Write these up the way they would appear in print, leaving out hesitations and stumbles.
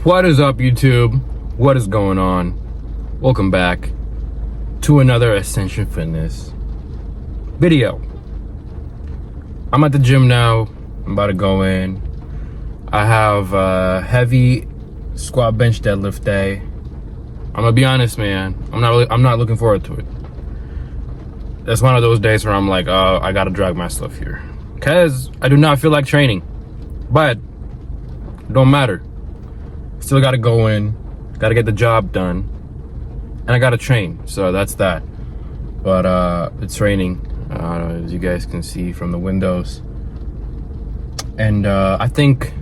What is up, YouTube? What is going on? Welcome back to another Ascension Fitness video. I'm at the gym now. I'm about to go in. I have a heavy squat bench deadlift day. I'm gonna be honest, man. I'm not looking forward to it. It's one of those days where I'm like, oh, I gotta drag myself here, cause I do not feel like training. But it don't matter. Still gotta go in, gotta get the job done, and I gotta train. So that's that. But it's raining, as you guys can see from the windows. And I think,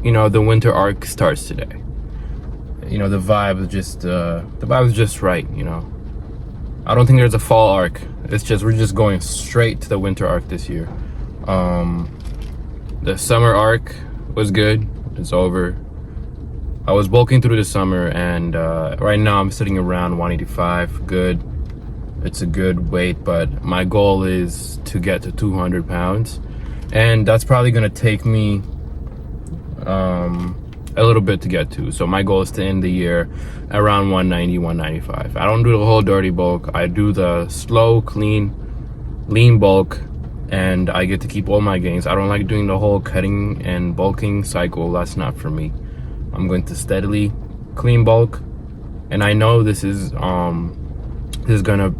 the winter arc starts today. The vibe is just right. I don't think there's a fall arc. It's just we're just going straight to the winter arc this year. The summer arc was good. It's over. I was bulking through the summer, and right now I'm sitting around 185. Good. It's a good weight, but my goal is to get to 200 pounds, and that's probably gonna take me a little bit to get to. So my goal is to end the year around 190, 195. I don't do the whole dirty bulk. I do the slow, clean, lean bulk, and I get to keep all my gains. I don't like doing the whole cutting and bulking cycle. That's not for me. I'm going to steadily clean bulk, and I know this is gonna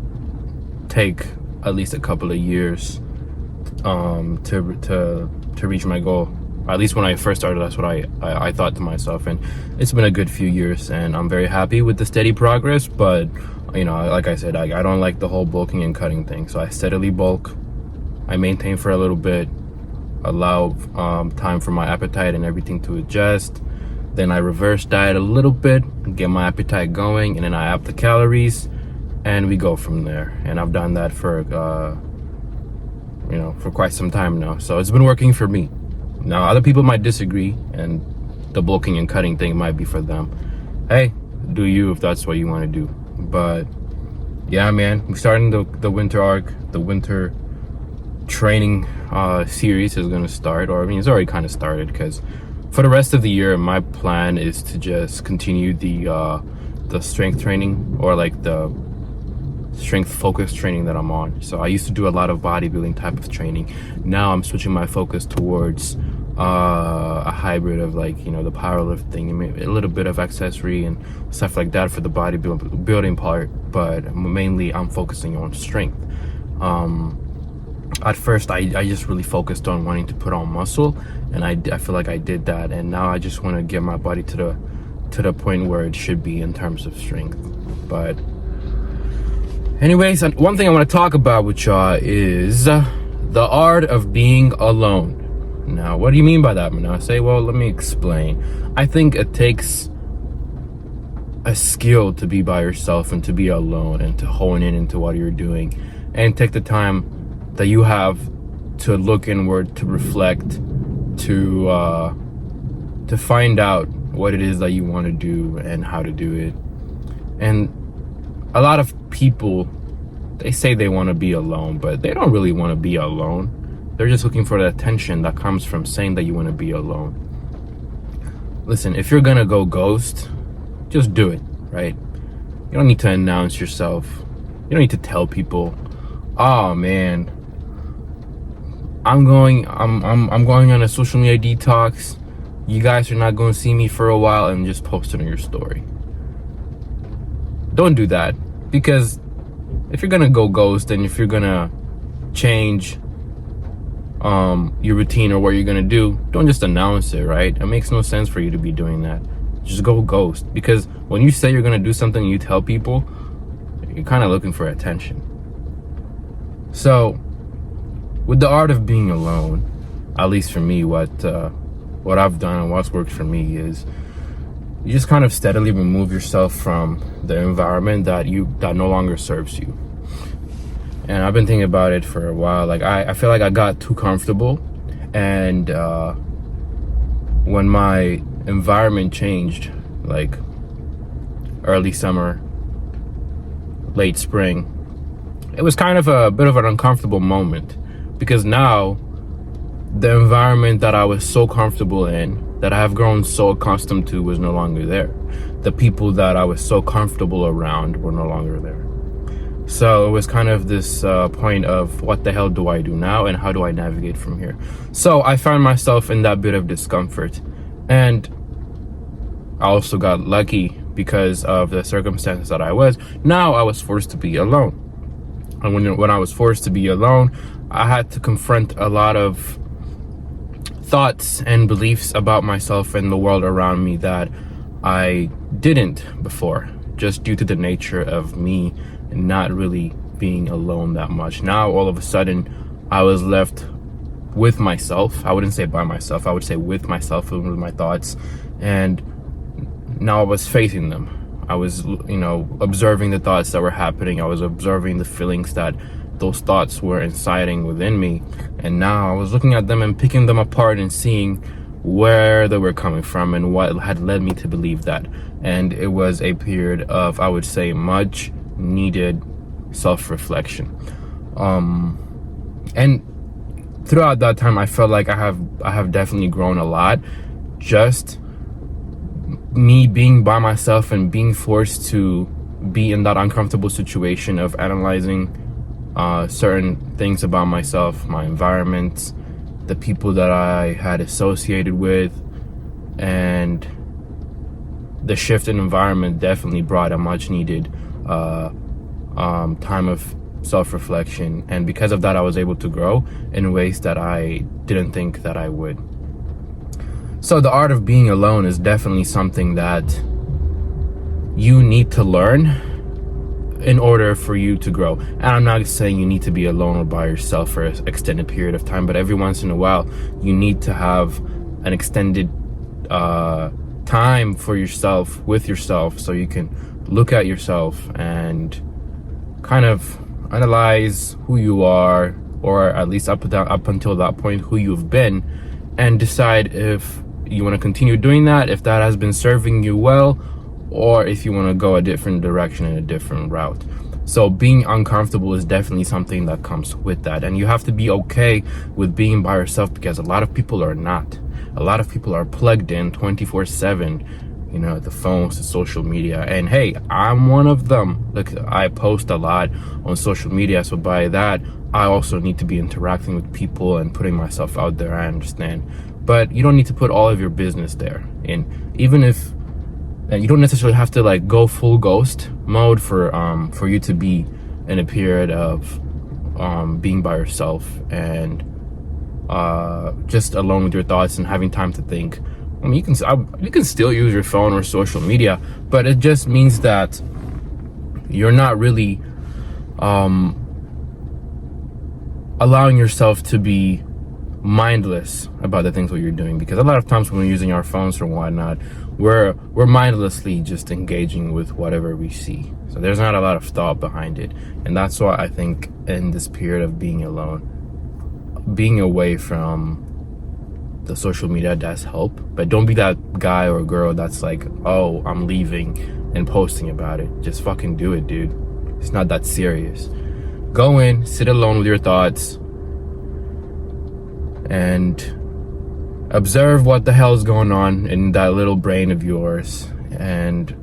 take at least a couple of years to reach my goal. At least when I first started, that's what I thought to myself, and it's been a good few years, and I'm very happy with the steady progress. But like I said, I don't like the whole bulking and cutting thing, so I steadily bulk. I maintain for a little bit, allow time for my appetite and everything to adjust. Then I reverse diet a little bit, get my appetite going, and then I up the calories, and we go from there. And I've done that for for quite some time now, so it's been working for me. Now other people might disagree, and the bulking and cutting thing might be for them. Hey, do you if that's what you want to do. But yeah, man, we're starting the winter arc. The winter training series is going to start, or it's already kind of started, because for the rest of the year my plan is to just continue the strength training, or like the strength focused training that I'm on. So I used to do a lot of bodybuilding type of training. Now I'm switching my focus towards a hybrid of the powerlifting, a little bit of accessory and stuff like that for the bodybuilding part, but mainly I'm focusing on strength. At first I just really focused on wanting to put on muscle, and I feel like I did that, and now I just want to get my body to the point where it should be in terms of strength. But anyways, one thing I want to talk about with y'all is the art of being alone. Now, what do you mean by that, Manasseh? Well, let me explain. I think it takes a skill to be by yourself and to be alone and to hone in into what you're doing, and take the time that you have to look inward, to reflect, to find out what it is that you want to do and how to do it. And a lot of people, they say they want to be alone, but they don't really want to be alone. They're just looking for the attention that comes from saying that you want to be alone. Listen, if you're gonna go ghost, just do it, right? You don't need to announce yourself. You don't need to tell people, oh man, I'm going on a social media detox. You guys are not going to see me for a while, and just post it on your story. Don't do that, because if you're gonna go ghost, and if you're gonna change your routine or what you're gonna do, don't just announce it, right? It makes no sense for you to be doing that. Just go ghost, because when you say you're gonna do something and you tell people, you're kind of looking for attention. So with the art of being alone, at least for me, what I've done and what's worked for me is you just kind of steadily remove yourself from the environment that no longer serves you. And I've been thinking about it for a while. I feel like I got too comfortable, and when my environment changed, like early summer, late spring, it was kind of a bit of an uncomfortable moment, because now the environment that I was so comfortable in that I have grown so accustomed to was no longer there. The people that I was so comfortable around were no longer there. So it was kind of this point of what the hell do I do now and how do I navigate from here? So I found myself in that bit of discomfort, and I also got lucky because of the circumstances that I was. Now I was forced to be alone. And when I was forced to be alone, I had to confront a lot of thoughts and beliefs about myself and the world around me that I didn't before, just due to the nature of me not really being alone that much. Now all of a sudden I was left with myself. I wouldn't say by myself, I would say with myself and with my thoughts, and now I was facing them. I was, observing the thoughts that were happening. I was observing the feelings that those thoughts were inciting within me, and now I was looking at them and picking them apart and seeing where they were coming from and what had led me to believe that. And it was a period of, I would say, much needed self-reflection. And throughout that time, I felt like I have definitely grown a lot. Just me being by myself and being forced to be in that uncomfortable situation of analyzing certain things about myself, my environment, the people that I had associated with, and the shift in environment definitely brought a much needed time of self-reflection. And because of that, I was able to grow in ways that I didn't think that I would. So the art of being alone is definitely something that you need to learn in order for you to grow. And I'm not saying you need to be alone or by yourself for an extended period of time, but every once in a while you need to have an extended time for yourself, with yourself, so you can look at yourself and kind of analyze who you are, or at least up until that point who you've been, and decide if you want to continue doing that, if that has been serving you well, or if you want to go a different direction and a different route. So being uncomfortable is definitely something that comes with that, and you have to be okay with being by yourself, because a lot of people are not. A lot of people are plugged in 24/7, the phones, the social media, and hey, I'm one of them. Look, I post a lot on social media, so by that I also need to be interacting with people and putting myself out there. I understand, but you don't need to put all of your business there. And even if you don't necessarily have to like go full ghost mode for you to be in a period of being by yourself and just alone with your thoughts and having time to think. I mean, you can still use your phone or social media, but it just means that you're not really allowing yourself to be mindless about the things that you're doing. Because a lot of times when we're using our phones or whatnot, we're mindlessly just engaging with whatever we see. So there's not a lot of thought behind it. And that's why I think in this period of being alone, being away from the social media does help. But don't be that guy or girl that's like, oh, I'm leaving, and posting about it. Just fucking do it, dude. It's not that serious. Go in, sit alone with your thoughts, and observe what the hell is going on in that little brain of yours, and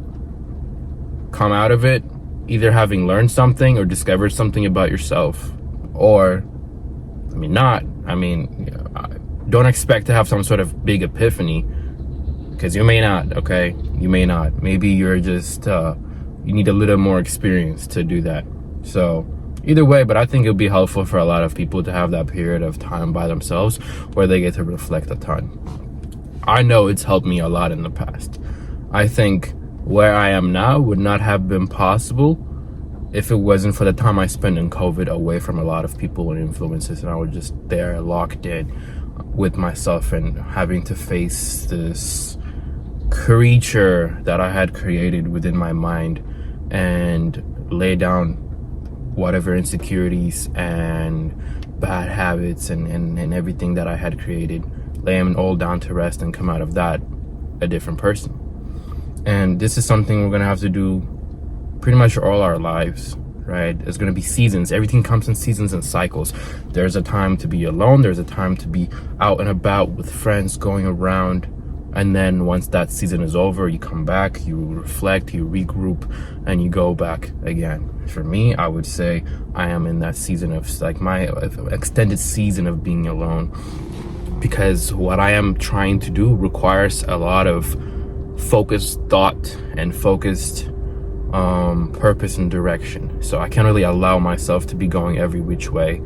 come out of it either having learned something or discovered something about yourself. Or don't expect to have some sort of big epiphany, because you may not. Okay, you may not. Maybe you're just you need a little more experience to do that. So either way, but I think it'll be helpful for a lot of people to have that period of time by themselves where they get to reflect a ton. I know it's helped me a lot in the past. I think where I am now would not have been possible if it wasn't for the time I spent in COVID away from a lot of people and influences, and I was just there locked in with myself and having to face this creature that I had created within my mind and lay down whatever insecurities and bad habits and everything that I had created, lay them all down to rest and come out of that a different person. And this is something we're gonna have to do pretty much all our lives, right? There's gonna be seasons. Everything comes in seasons and cycles. There's a time to be alone. There's a time to be out and about with friends, going around, And then once that season is over, you come back, you reflect, you regroup, and you go back again. For me, I would say I am in that season of like my extended season of being alone, because what I am trying to do requires a lot of focused thought and focused purpose and direction. So I can't really allow myself to be going every which way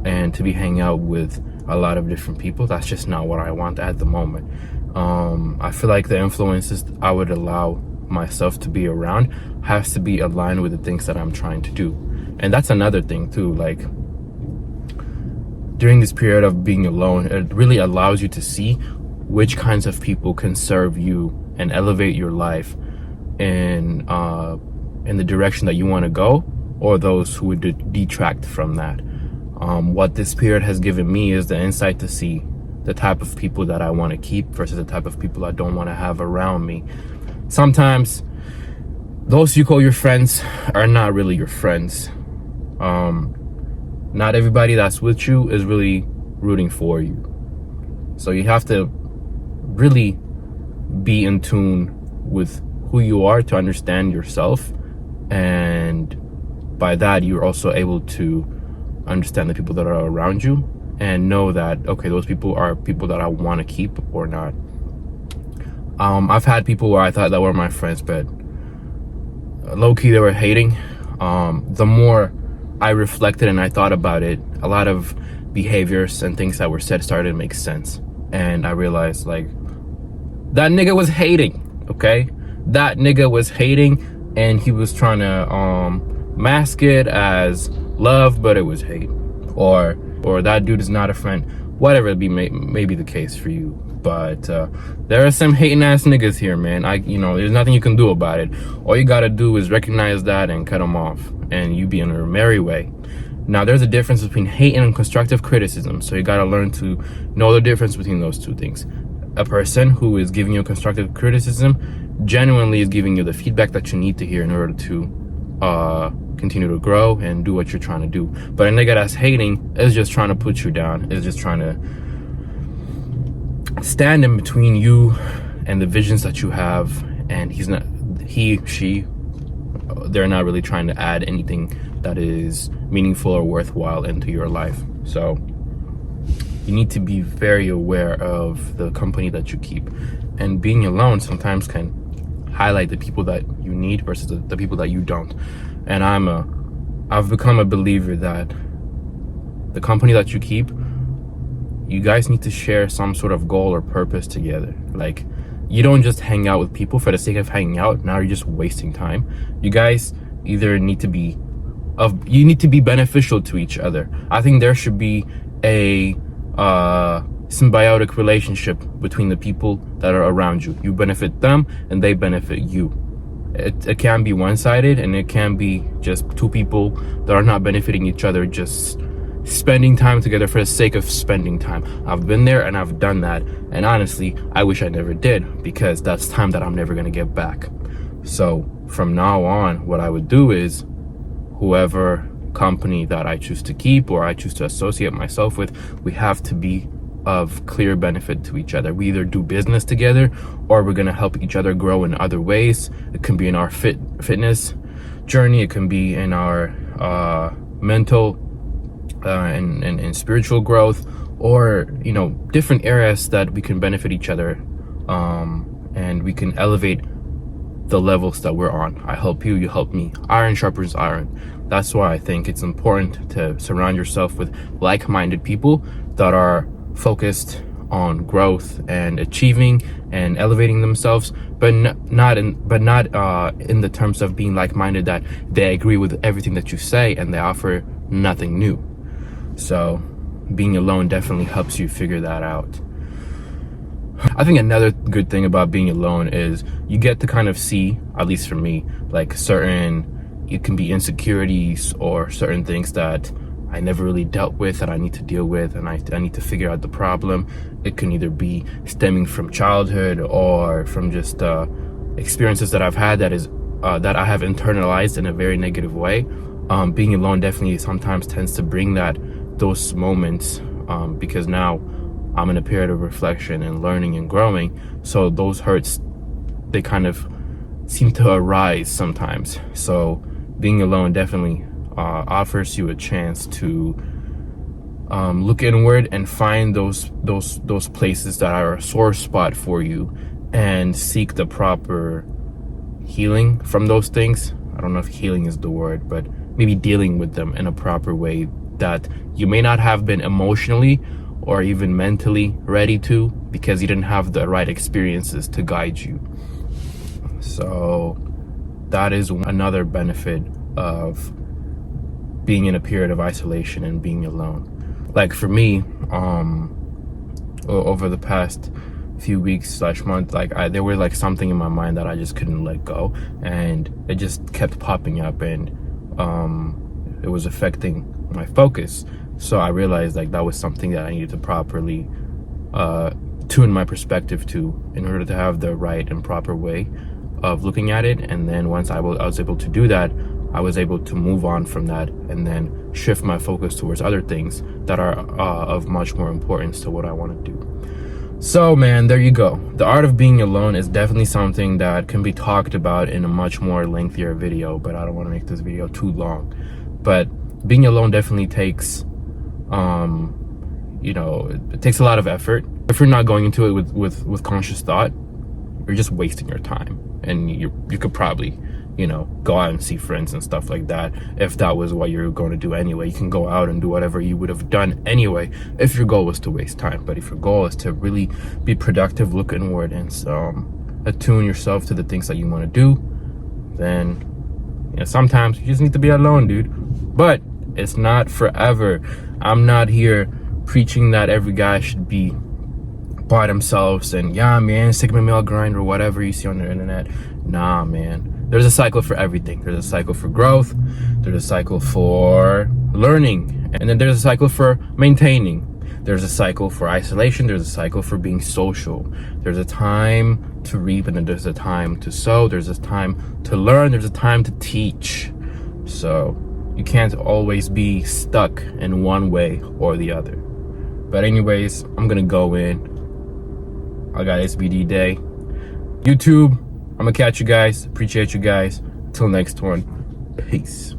and to be hanging out with a lot of different people. That's just not what I want at the moment. I feel like the influences I would allow myself to be around has to be aligned with the things that I'm trying to do. And that's another thing too, like during this period of being alone, it really allows you to see which kinds of people can serve you and elevate your life in the direction that you want to go, or those who would detract from that. What this period has given me is the insight to see the type of people that I want to keep versus the type of people I don't want to have around me. Sometimes those you call your friends are not really your friends. Not everybody that's with you is really rooting for you. So you have to really be in tune with who you are to understand yourself. And by that, you're also able to understand the people that are around you and know that, okay, those people are people that I want to keep or not. I've had people where I thought that were my friends, but low-key they were hating. The more I reflected and I thought about it, a lot of behaviors and things that were said started to make sense. And I realized, like, that nigga was hating, okay? That nigga was hating, and he was trying to mask it as love, but it was hate. Or that dude is not a friend. Whatever it may be the case for you. But there are some hating ass niggas here, man. There's nothing you can do about it. All you gotta do is recognize that and cut them off, and you be on a merry way. Now, there's a difference between hate and constructive criticism, so you gotta learn to know the difference between those two things. A person who is giving you constructive criticism genuinely is giving you the feedback that you need to hear in order to continue to grow and do what you're trying to do. But a nigga that's hating is just trying to put you down, is just trying to stand in between you and the visions that you have, and they're not really trying to add anything that is meaningful or worthwhile into your life. So you need to be very aware of the company that you keep, and being alone sometimes can highlight the people that you need versus the people that you don't. And I've become a believer that the company that you keep, you guys need to share some sort of goal or purpose together. Like, you don't just hang out with people for the sake of hanging out. Now you're just wasting time. You guys either need to be beneficial to each other. I think there should be a symbiotic relationship between the people that are around you. You benefit them and they benefit you. It can be one-sided, and it can be just two people that are not benefiting each other, just spending time together for the sake of spending time. I've been there and I've done that, and honestly, I wish I never did, because that's time that I'm never gonna get back. So from now on, what I would do is, whoever company that I choose to keep or I choose to associate myself with, we have to be of clear benefit to each other. We either do business together, or we're gonna help each other grow in other ways. It can be in our fitness journey, it can be in our mental and spiritual growth, or different areas that we can benefit each other, and we can elevate the levels that we're on. I help you, you help me. Iron sharpens iron. That's why I think it's important to surround yourself with like-minded people that are focused on growth and achieving and elevating themselves, but not in the terms of being like-minded that they agree with everything that you say and they offer nothing new. So being alone definitely helps you figure that out. I think another good thing about being alone is you get to kind of see, at least for me, like it can be insecurities or certain things that I never really dealt with that I need to deal with, and I need to figure out the problem. It can either be stemming from childhood or from just experiences that I've had that I have internalized in a very negative way. Being alone definitely sometimes tends to bring those moments, because now I'm in a period of reflection and learning and growing. So those hurts, they kind of seem to arise sometimes. So being alone definitely offers you a chance to look inward and find those places that are a sore spot for you, and seek the proper healing from those things. I don't know if healing is the word, but maybe dealing with them in a proper way that you may not have been emotionally or even mentally ready to, because you didn't have the right experiences to guide you. So that is another benefit of being in a period of isolation and being alone. Like for me, over the past few weeks / month, like there was like something in my mind that I just couldn't let go, and it just kept popping up, and it was affecting my focus. So I realized like that was something that I needed to properly tune my perspective to, in order to have the right and proper way of looking at it. And then once I was able to do that, I was able to move on from that and then shift my focus towards other things that are of much more importance to what I want to do. So man, there you go. The art of being alone is definitely something that can be talked about in a much more lengthier video, but I don't want to make this video too long. But being alone definitely takes it takes a lot of effort. If you're not going into it with conscious thought, you're just wasting your time, and you could probably go out and see friends and stuff like that. If that was what you're going to do anyway, you can go out and do whatever you would have done anyway if your goal was to waste time. But if your goal is to really be productive, look inward, and attune yourself to the things that you want to do, then sometimes you just need to be alone, dude. But it's not forever. I'm not here preaching that every guy should be by themselves and Sigma male grind or whatever you see on the internet. Nah, man. There's a cycle for everything. There's a cycle for growth. There's a cycle for learning. And then there's a cycle for maintaining. There's a cycle for isolation. There's a cycle for being social. There's a time to reap, and then there's a time to sow. There's a time to learn. There's a time to teach. So you can't always be stuck in one way or the other. But anyways, I'm gonna go in. I got SBD day. YouTube, I'm gonna catch you guys. Appreciate you guys. Till next one. Peace.